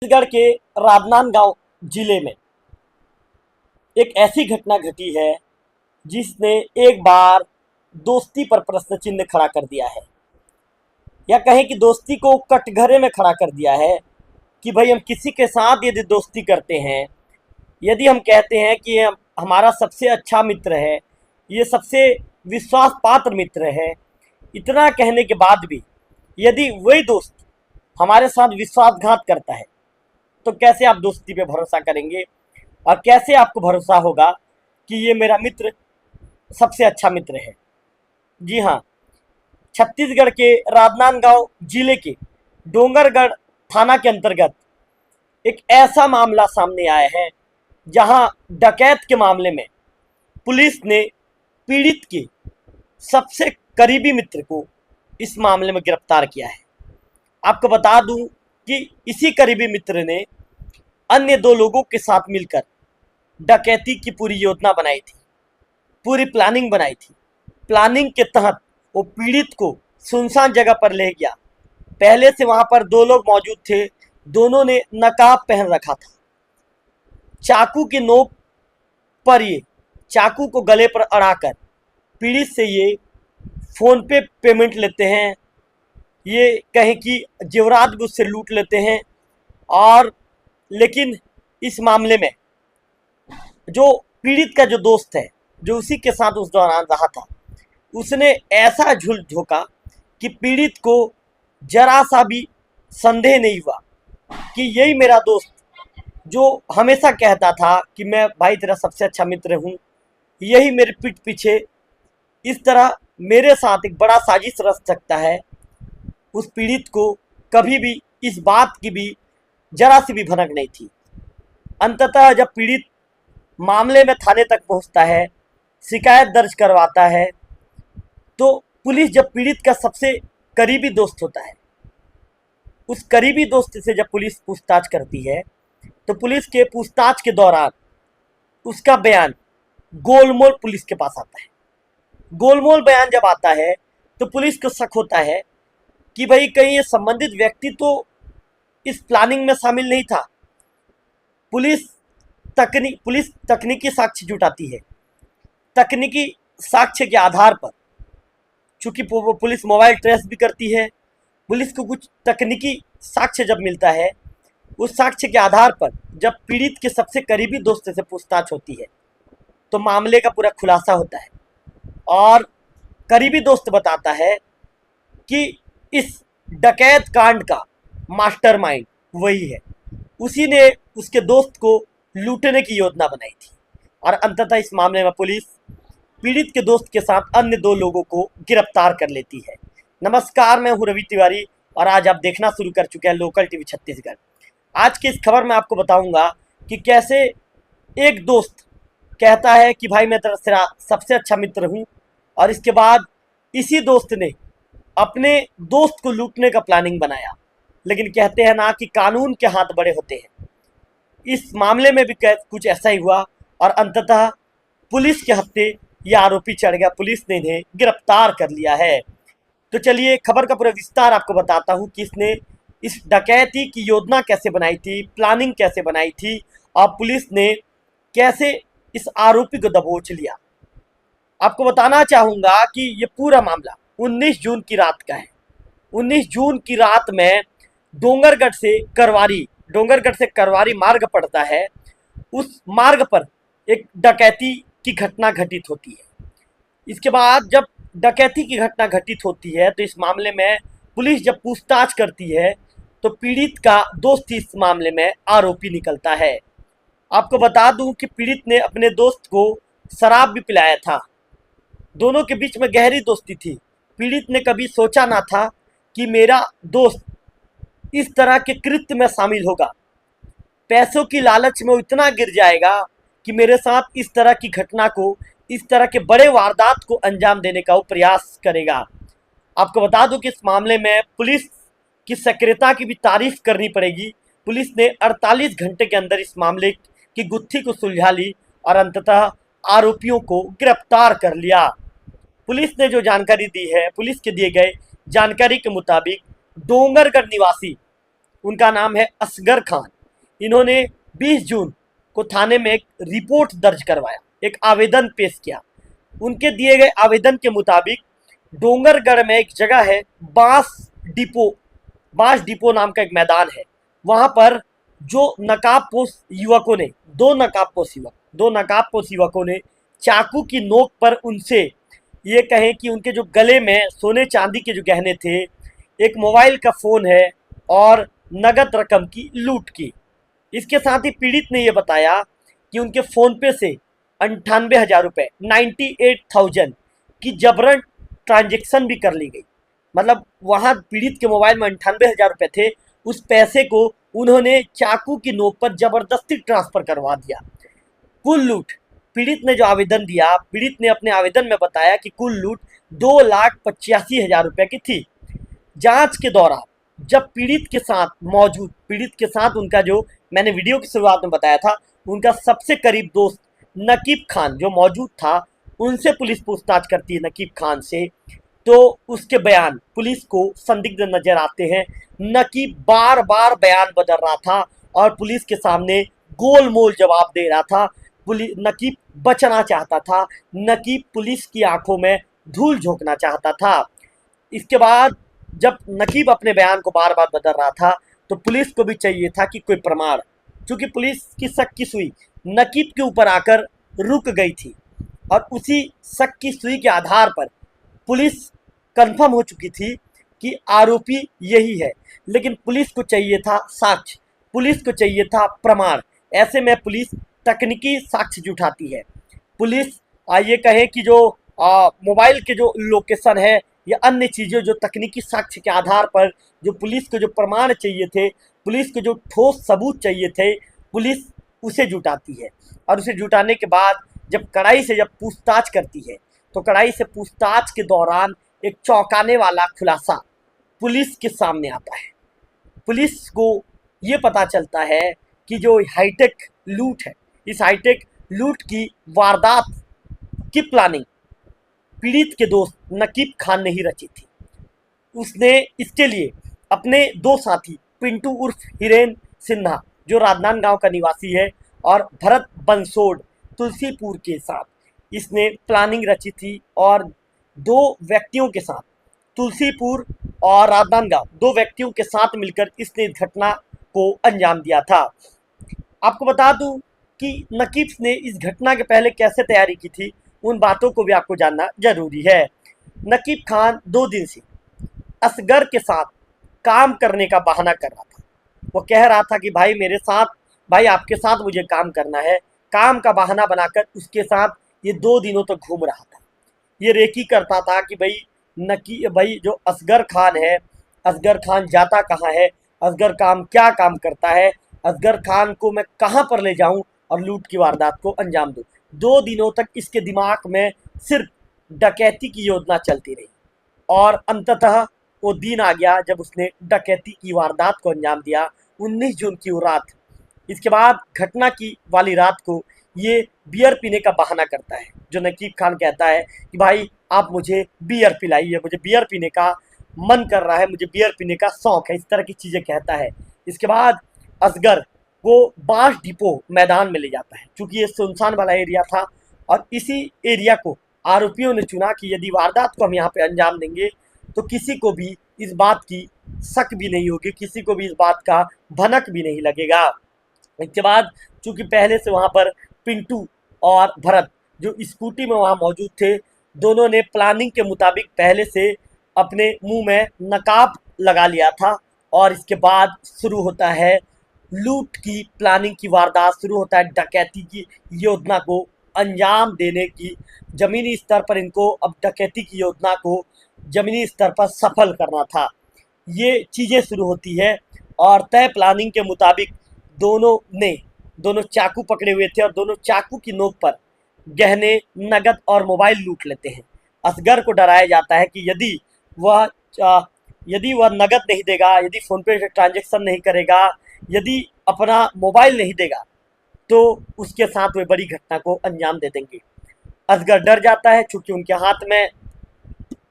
छत्तीसगढ़ के राजनांदगांव जिले में एक ऐसी घटना घटी है जिसने एक बार दोस्ती पर प्रश्न चिन्ह खड़ा कर दिया है, या कहें कि दोस्ती को कटघरे में खड़ा कर दिया है कि भाई हम किसी के साथ यदि दोस्ती करते हैं, यदि हम कहते हैं कि ये हमारा सबसे अच्छा मित्र है, ये सबसे विश्वास पात्र मित्र है, इतना कहने के बाद भी यदि वही दोस्त हमारे साथ विश्वासघात करता है तो कैसे आप दोस्ती पे भरोसा करेंगे और कैसे आपको भरोसा होगा कि ये मेरा मित्र सबसे अच्छा मित्र है। जी हाँ, छत्तीसगढ़ के राजनांदगांव जिले के डोंगरगढ़ थाना के अंतर्गत एक ऐसा मामला सामने आया है जहां डकैत के मामले में पुलिस ने पीड़ित के सबसे करीबी मित्र को इस मामले में गिरफ्तार किया है। आपको बता दूं कि इसी करीबी मित्र ने अन्य दो लोगों के साथ मिलकर डकैती की पूरी योजना बनाई थी, पूरी प्लानिंग बनाई थी। प्लानिंग के तहत वो पीड़ित को सुनसान जगह पर ले गया। पहले से वहां पर दो लोग मौजूद थे, दोनों ने नकाब पहन रखा था। चाकू की नोक पर ये चाकू को गले पर अड़ाकर पीड़ित से ये फ़ोन पे पेमेंट लेते हैं, ये कहें कि जेवरात भी उससे लूट लेते हैं। और लेकिन इस मामले में जो पीड़ित का जो दोस्त है, जो उसी के साथ उस दौरान रहा था, उसने ऐसा झूठ झोंका कि पीड़ित को जरा सा भी संदेह नहीं हुआ कि यही मेरा दोस्त जो हमेशा कहता था कि मैं भाई तेरा सबसे अच्छा मित्र हूँ, यही मेरे पीठ पीछे इस तरह मेरे साथ एक बड़ा साजिश रच सकता है। उस पीड़ित को कभी भी इस बात की भी जरा सी भी भनक नहीं थी। अंततः जब पीड़ित मामले में थाने तक पहुंचता है, शिकायत दर्ज करवाता है, तो पुलिस जब पीड़ित का सबसे करीबी दोस्त होता है, उस करीबी दोस्त से जब पुलिस पूछताछ करती है तो पुलिस के पूछताछ के दौरान उसका बयान गोलमोल पुलिस के पास आता है। गोलमोल बयान जब आता है तो पुलिस को शक होता है कि भाई कहीं ये संबंधित व्यक्ति तो इस प्लानिंग में शामिल नहीं था। पुलिस तकनीकी साक्ष्य जुटाती है। तकनीकी साक्ष्य के आधार पर, चूंकि पुलिस मोबाइल ट्रेस भी करती है, पुलिस को कुछ तकनीकी साक्ष्य जब मिलता है, उस साक्ष्य के आधार पर जब पीड़ित के सबसे करीबी दोस्त से पूछताछ होती है तो मामले का पूरा खुलासा होता है। और करीबी दोस्त बताता है कि इस डकैत कांड का मास्टरमाइंड वही है, उसी ने उसके दोस्त को लूटने की योजना बनाई थी। और अंततः इस मामले में पुलिस पीड़ित के दोस्त के साथ अन्य दो लोगों को गिरफ्तार कर लेती है। नमस्कार, मैं हूं रवि तिवारी और आज आप देखना शुरू कर चुके हैं लोकल टीवी छत्तीसगढ़। आज की इस खबर में आपको बताऊंगा कि कैसे एक दोस्त कहता है कि भाई मैं तेरा सबसे अच्छा मित्र हूं, और इसके बाद इसी दोस्त ने अपने दोस्त को लूटने का प्लानिंग बनाया। लेकिन कहते हैं ना कि कानून के हाथ बड़े होते हैं, इस मामले में भी कुछ ऐसा ही हुआ और अंततः पुलिस के हत्थे ये आरोपी चढ़ गया। पुलिस ने इन्हें गिरफ्तार कर लिया है। तो चलिए खबर का पूरा विस्तार आपको बताता हूँ कि इसने इस डकैती की योजना कैसे बनाई थी, प्लानिंग कैसे बनाई थी और पुलिस ने कैसे इस आरोपी को दबोच लिया। आपको बताना चाहूँगा कि ये पूरा मामला 19 जून की रात का है। 19 जून की रात में डोंगरगढ़ से करवारी मार्ग पड़ता है, उस मार्ग पर एक डकैती की घटना घटित होती है। इसके बाद जब डकैती की घटना घटित होती है तो इस मामले में पुलिस जब पूछताछ करती है तो पीड़ित का दोस्त इस मामले में आरोपी निकलता है। आपको बता दूं कि पीड़ित ने अपने दोस्त को शराब भी पिलाया था। दोनों के बीच में गहरी दोस्ती थी। पीड़ित ने कभी सोचा ना था कि मेरा दोस्त इस तरह के कृत्य में शामिल होगा, पैसों की लालच में वो इतना गिर जाएगा कि मेरे साथ इस तरह की घटना को, इस तरह के बड़े वारदात को अंजाम देने का वो प्रयास करेगा। आपको बता दूं कि इस मामले में पुलिस की सक्रियता की भी तारीफ करनी पड़ेगी। पुलिस ने 48 घंटे के अंदर इस मामले की गुत्थी को सुलझा ली और अंततः आरोपियों को गिरफ्तार कर लिया। पुलिस ने जो जानकारी दी है, पुलिस के दिए गए जानकारी के मुताबिक डोंगरगढ़ निवासी उनका नाम है असगर खान। इन्होंने 20 जून को थाने में एक रिपोर्ट दर्ज करवाया, एक आवेदन पेश किया। उनके दिए गए आवेदन के मुताबिक डोंगरगढ़ में एक जगह है डिपो बांस डिपो नाम का एक मैदान है। वहां पर जो नकाबपोश युवकों ने दो नकाबपोश युवकों ने चाकू की नोक पर उनसे ये कहें कि उनके जो गले में सोने चांदी के जो गहने थे, एक मोबाइल का फ़ोन है और नगद रकम की लूट की। इसके साथ ही पीड़ित ने यह बताया कि उनके फ़ोन पे से 98,000 रुपये 98,000 की जबरन ट्रांजेक्शन भी कर ली गई। मतलब वहाँ पीड़ित के मोबाइल में 98,000 रुपये थे, उस पैसे को उन्होंने चाकू की नोक पर जबरदस्ती ट्रांसफ़र करवा दिया। कुल लूट पीड़ित ने जो आवेदन दिया, पीड़ित ने अपने आवेदन में बताया कि कुल लूट 2,85,000 रुपये की थी। जांच के दौरान जब पीड़ित के साथ उनका जो मैंने वीडियो की शुरुआत में बताया था, उनका सबसे करीब दोस्त नकीब खान जो मौजूद था, उनसे पुलिस पूछताछ करती है नकीब खान से, तो उसके बयान पुलिस को संदिग्ध नजर आते हैं। नकीब बार बार बयान बदल रहा था और पुलिस के सामने गोलमोल जवाब दे रहा था। नकीब बचना चाहता था, नकीब पुलिस की आंखों में धूल झोंकना चाहता था। इसके बाद जब नकीब अपने बयान को बार बार बदल रहा था, तो पुलिस को भी चाहिए था कि कोई प्रमाण, क्योंकि पुलिस की शक की सुई नकीब के ऊपर आकर रुक गई थी और उसी शक की सुई के आधार पर पुलिस कंफर्म हो चुकी थी कि आरोपी यही है। लेकिन पुलिस को चाहिए था साक्ष्य, पुलिस को चाहिए था प्रमाण। ऐसे में पुलिस तकनीकी साक्ष्य जुटाती है। पुलिस ये कहें कि जो मोबाइल के जो लोकेशन है या अन्य चीज़ें जो तकनीकी साक्ष्य के आधार पर जो पुलिस को जो प्रमाण चाहिए थे, पुलिस को जो ठोस सबूत चाहिए थे, पुलिस उसे जुटाती है। और उसे जुटाने के बाद जब कड़ाई से पूछताछ करती है, तो कड़ाई से पूछताछ के दौरान एक चौंकाने वाला खुलासा पुलिस के सामने आता है। पुलिस को ये पता चलता है कि जो हाईटेक लूट है, इस हाईटेक लूट की वारदात की प्लानिंग पीड़ित के दोस्त नकीब खान ने ही रची थी। उसने इसके लिए अपने दो साथी पिंटू उर्फ हिरेन सिन्हा जो राजनांदगांव का निवासी है और भरत बंसोड तुलसीपुर के साथ इसने प्लानिंग रची थी और दो व्यक्तियों के साथ तुलसीपुर और राजनांदगांव दो व्यक्तियों के साथ मिलकर इसने इस घटना को अंजाम दिया था। आपको बता दूं कि नकीब ने इस घटना के पहले कैसे तैयारी की थी, उन बातों को भी आपको जानना जरूरी है। नकीब खान 2 दिन से असगर के साथ काम करने का बहाना कर रहा था। वो कह रहा था कि भाई आपके साथ मुझे काम करना है। काम का बहाना बनाकर उसके साथ ये 2 दिनों तक घूम रहा था। ये रेकी करता था कि भाई जो असगर खान है, असगर खान जाता कहाँ है, असगर क्या काम करता है, असगर खान को मैं कहाँ पर ले जाऊं और लूट की वारदात को अंजाम दूं। 2 दिनों तक इसके दिमाग में सिर्फ डकैती की योजना चलती रही और अंततः वो दिन आ गया जब उसने डकैती की वारदात को अंजाम दिया, 19 जून की वो रात। इसके बाद घटना की वाली रात को ये बियर पीने का बहाना करता है। जो नकीब खान कहता है कि भाई आप मुझे बियर पिलाइए, मुझे बियर पीने का मन कर रहा है, मुझे बियर पीने का शौक है, इस तरह की चीज़ें कहता है। इसके बाद असगर को बांस डिपो मैदान में ले जाता है। चूँकि ये सुनसान वाला एरिया था और इसी एरिया को आरोपियों ने चुना कि यदि वारदात को हम यहाँ पे अंजाम देंगे तो किसी को भी इस बात की शक भी नहीं होगी, किसी को भी इस बात का भनक भी नहीं लगेगा। इसके बाद चूँकि पहले से वहाँ पर पिंटू और भरत जो स्कूटी में वहाँ मौजूद थे, दोनों ने प्लानिंग के मुताबिक पहले से अपने मुंह में नकाब लगा लिया था और इसके बाद शुरू होता है लूट की प्लानिंग की वारदात, शुरू होता है डकैती की योजना को अंजाम देने की। ज़मीनी स्तर पर इनको अब डकैती की योजना को ज़मीनी स्तर पर सफल करना था। ये चीज़ें शुरू होती है और तय प्लानिंग के मुताबिक दोनों चाकू पकड़े हुए थे और दोनों चाकू की नोक पर गहने, नगद और मोबाइल लूट लेते हैं। असगर को डराया जाता है कि यदि वह नगद नहीं देगा, यदि फ़ोनपे से ट्रांजैक्शन नहीं करेगा, यदि अपना मोबाइल नहीं देगा, तो उसके साथ वे बड़ी घटना को अंजाम दे देंगे। असगर डर जाता है, चूँकि उनके हाथ में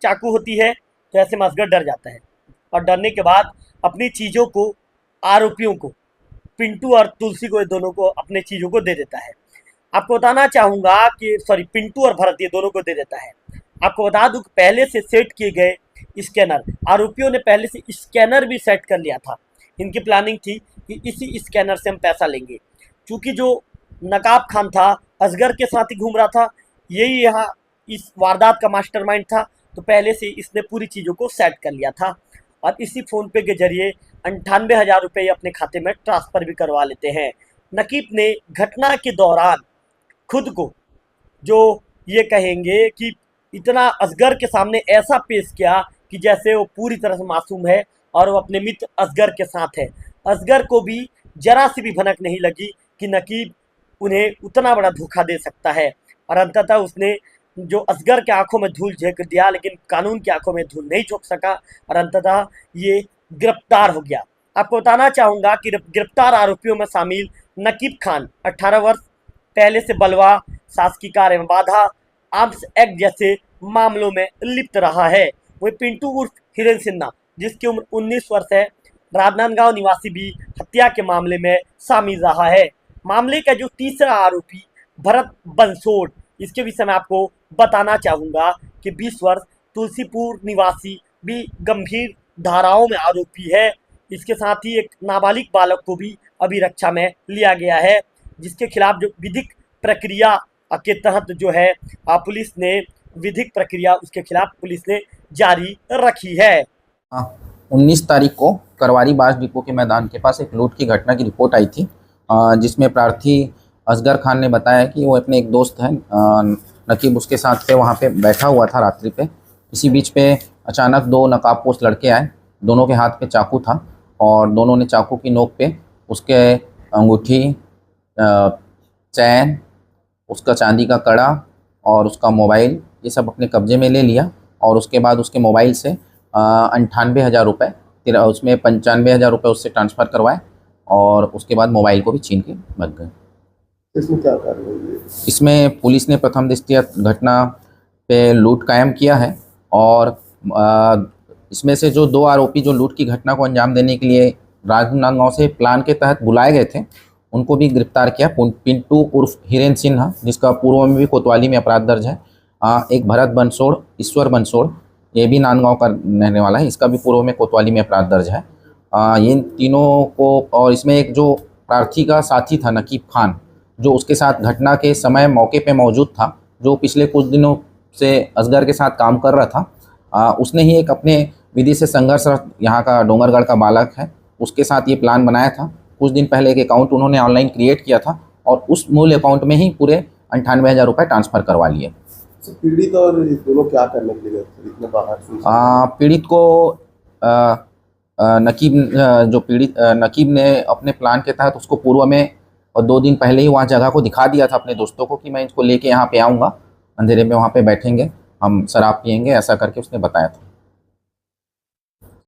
चाकू होती है, तो ऐसे में असगर डर जाता है और डरने के बाद अपनी चीज़ों को आरोपियों को, पिंटू और तुलसी को, ये दोनों को अपने चीज़ों को दे देता है। आपको बताना चाहूँगा कि सॉरी, पिंटू और भरत ये दोनों को दे देता है। आपको बता दूँ कि पहले से सेट किए गए स्कैनर, आरोपियों ने पहले से स्कैनर भी सेट कर लिया था। इनकी प्लानिंग थी कि इसी स्कैनर से हम पैसा लेंगे। चूँकि जो नकाब खान था असगर के साथ ही घूम रहा था, यही यहाँ इस वारदात का मास्टरमाइंड था, तो पहले से इसने पूरी चीज़ों को सेट कर लिया था और इसी फ़ोन पे के जरिए 98,000 रुपये अपने खाते में ट्रांसफ़र भी करवा लेते हैं। नकीब ने घटना के दौरान खुद को, जो ये कहेंगे कि इतना असगर के सामने ऐसा पेश किया कि जैसे वो पूरी तरह से मासूम है और वो अपने मित्र असगर के साथ है। असगर को भी जरा सी भी भनक नहीं लगी कि नकीब उन्हें उतना बड़ा धोखा दे सकता है और अंततः उसने जो असगर के आंखों में धूल झोंक दिया, लेकिन कानून की आंखों में धूल नहीं झोंक सका और अंततः ये गिरफ्तार हो गया। आपको बताना चाहूँगा कि गिरफ्तार आरोपियों में शामिल नकीब खान 18 वर्ष, पहले से बलवा, शासकीय कार्य में बाधा, आर्म्स एक्ट जैसे मामलों में लिप्त रहा है। वही पिंटू उर्फ हिरेन सिन्हा, जिसकी उम्र 19 वर्ष है, राजनांदगांव निवासी, भी हत्या के मामले में शामिल रहा है। मामले का जो तीसरा आरोपी भरत बंसोड़, इसके विषय में आपको बताना चाहूँगा कि 20 वर्ष, तुलसीपुर निवासी, भी गंभीर धाराओं में आरोपी है। इसके साथ ही एक नाबालिग बालक को भी अभिरक्षा में लिया गया है, जिसके खिलाफ जो विधिक प्रक्रिया के तहत जो है पुलिस ने विधिक प्रक्रिया उसके खिलाफ पुलिस ने जारी रखी है। 19 तारीख को करवारी बास डिपो के मैदान के पास एक लूट की घटना की रिपोर्ट आई थी, जिसमें प्रार्थी असगर खान ने बताया कि वो अपने एक दोस्त हैं नकीब, उसके साथ पे वहाँ पे बैठा हुआ था रात्रि पे। इसी बीच पे अचानक दो नकाबपोश लड़के आए, दोनों के हाथ पे चाकू था और दोनों ने चाकू की नोक पे उसके अंगूठी, चैन, उसका चांदी का कड़ा और उसका मोबाइल, ये सब अपने कब्जे में ले लिया और उसके बाद उसके मोबाइल से 98,000 रुपये, उसमें 95,000 रुपये उससे ट्रांसफ़र करवाए और उसके बाद मोबाइल को भी छीन के भाग गए। इसमें क्या कार्रवाई हुई? इसमें पुलिस ने प्रथम दृष्टया घटना पे लूट कायम किया है और इसमें से जो 2 आरोपी जो लूट की घटना को अंजाम देने के लिए राजनांदगांव से प्लान के तहत बुलाए गए थे, उनको भी गिरफ्तार किया। पिंटू उर्फ हिरेन सिन्हा, जिसका पूर्व में भी कोतवाली में अपराध दर्ज है। एक भरत बंसोड़, ईश्वर बंसोड़, ये भी नांदगांव का रहने वाला है, इसका भी पूर्व में कोतवाली में अपराध दर्ज है। इन तीनों को, और इसमें एक जो प्रार्थी का साथी था नकीब खान, जो उसके साथ घटना के समय मौके पे मौजूद था, जो पिछले कुछ दिनों से असगर के साथ काम कर रहा था, उसने ही एक अपने विधि से संघर्षरत यहाँ का डोंगरगढ़ का बालक है, उसके साथ ये प्लान बनाया था। कुछ दिन पहले एक अकाउंट उन्होंने ऑनलाइन क्रिएट किया था और उस मूल अकाउंट में ही पूरे 98,000 रुपये ट्रांसफ़र करवा लिए। पीड़ित और दोनों क्या करने के लिए इतने बाहर? पीड़ित को नकीब ने अपने प्लान के तहत उसको पूर्व में और 2 दिन पहले ही वहाँ जगह को दिखा दिया था अपने दोस्तों को कि मैं इसको लेके यहाँ पे आऊँगा, अंधेरे में वहाँ पे बैठेंगे, हम शराब पियेंगे, ऐसा करके उसने बताया था।